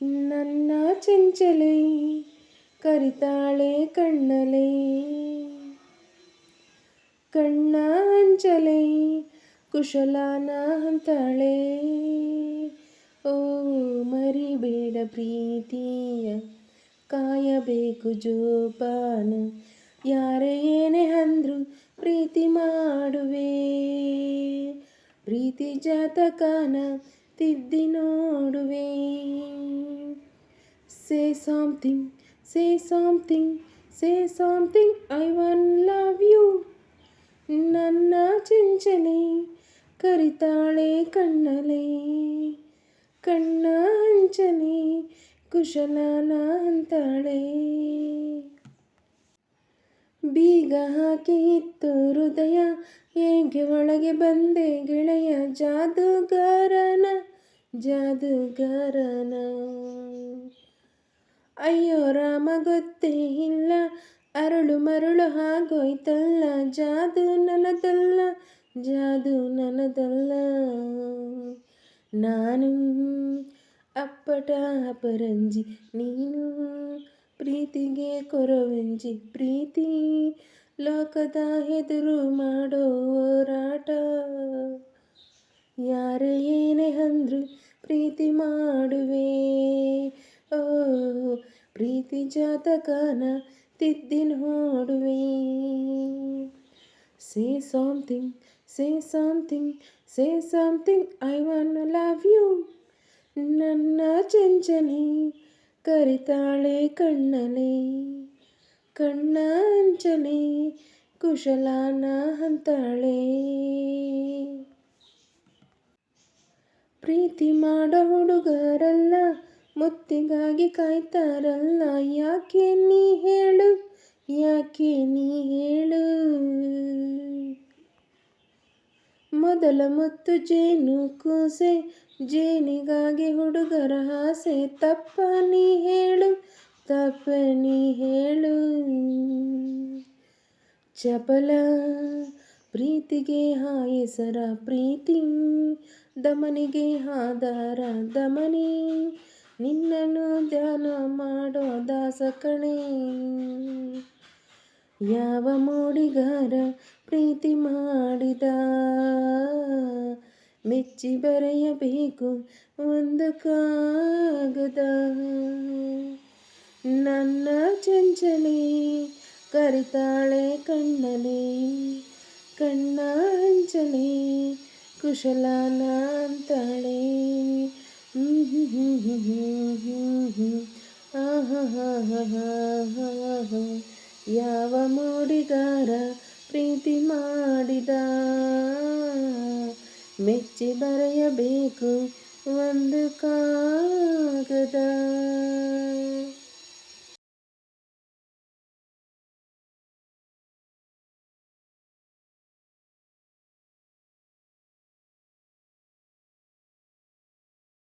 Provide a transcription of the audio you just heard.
ನನ್ನ ಚೆಂಚಲೆ ಕರಿತಾಳೆ ಕಣ್ಣಲೆ, ಕಣ್ಣ ಅಂಚಲೆ ಕುಶಲನ ಅಂತಾಳೆ. ಓ ಮರಿಬೇಡ ಪ್ರೀತಿಯ ಕಾಯಬೇಕು ಜೋಪಾನ, ಯಾರೇ ಏನೇ ಅಂದ್ರು ಪ್ರೀತಿ ಮಾಡುವೆ. ಪ್ರೀತಿ ಜಾತಕನ ತಿದ್ದಿ ನೋಡುವೆ. Say something, say something, say something, I wanna love you. ನನ್ನ ಚೆಂಚಲೆ ಕರಿತಾಳೆ ಕಣ್ಣಲೆ, ಕಣ್ಣ ಅಂಚಲೆ ಕುಶಲನ ಅಂತಾಳೆ. ಬೀಗ ಹಾಕಿ ಇತ್ತು ಹೃದಯ, ಹೇಗೆ ಒಳಗೆ ಬಂದೆ ಗೆಳೆಯ, ಜಾದುಗಾರನ ಜಾದುಗಾರನ. ಅಯ್ಯೋ ರಾಮ ಗೊತ್ತೇ ಇಲ್ಲ, ಅರಳು ಮರಳು ಆಗೋಯ್ತಲ್ಲ, ಜಾದು ನನ್ನದಲ್ಲ ಜಾದು ನನ್ನದಲ್ಲ. ನಾನು ಅಪ್ಪಟ ಅಪರಂಜಿ, ನೀನು ಪ್ರೀತಿಗೆ ಕೊರವಂಜಿ. ಪ್ರೀತಿ ಲೋಕದ ಎದುರು ಮಾಡೋ ಹೋರಾಟ, ಯಾರೇ ಏನೇ ಅಂದ್ರು ಪ್ರೀತಿ ಮಾಡುವೆ. ಓ ಪ್ರೀತಿ ಜಾತಕನ ತಿದ್ದಿ ನೋಡುವೆ. Say something, say something, say something, I wanna love you. ನನ್ನ ಚೆಂಚಲೆ ಕರಿತಾಳೆ ಕಣ್ಣಲೆ, ಕಣ್ಣ ಅಂಚಲೆ ಕುಶಲನ ಅಂತಾಳೆ. ಪ್ರೀತಿ ಮಾಡೋ ಹುಡುಗರಲ್ಲ ಮುತ್ತಿಗಾಗಿ ಕಾಯ್ತಾರಲ್ಲ, ಯಾಕೆ ನೀ ಹೇಳು, ಯಾಕೆ ನೀ ಹೇಳು. ಮೊದಲ ಮುತ್ತು ಜೇನು ಕೂಸೆ, ಜೇನಿಗಾಗಿ ಹುಡುಗರ ಆಸೆ, ತಪ್ಪ ನೀ ಹೇಳು, ತಪ್ಪ ನೀ ಹೇಳು. ಚಪಲ ಪ್ರೀತಿಗೆ ಹೆಸರ ಪ್ರೀತಿ, ದಮನಿಗೆ ಆಧಾರ ದಮನಿ, ನಿನ್ನನ್ನು ಧ್ಯಾನ ಮಾಡೋ ದಾಸ ಕಣೆ. ಯಾವ ಮೋಡಿಗಾರ ಪ್ರೀತಿ ಮಾಡಿದ, ಮೆಚ್ಚಿ ಬರೆಯಬೇಕು ಒಂದು ಕಾಗದ. ನನ್ನ ಚೆಂಚಲೆ ಕರಿತಾಳೆ ಕಣ್ಣಲೆ, ಕಣ್ಣ ಅಂಚಲೆ ಕುಶಲನ ಅಂತಾಳೆ. ಯಾವ ಮೋಡಿಗಾರ ಪ್ರೀತಿ ಮಾಡಿದ, ಮೆಚ್ಚಿ ಬರೆಯಬೇಕು ಒಂದು ಕಾಗದ.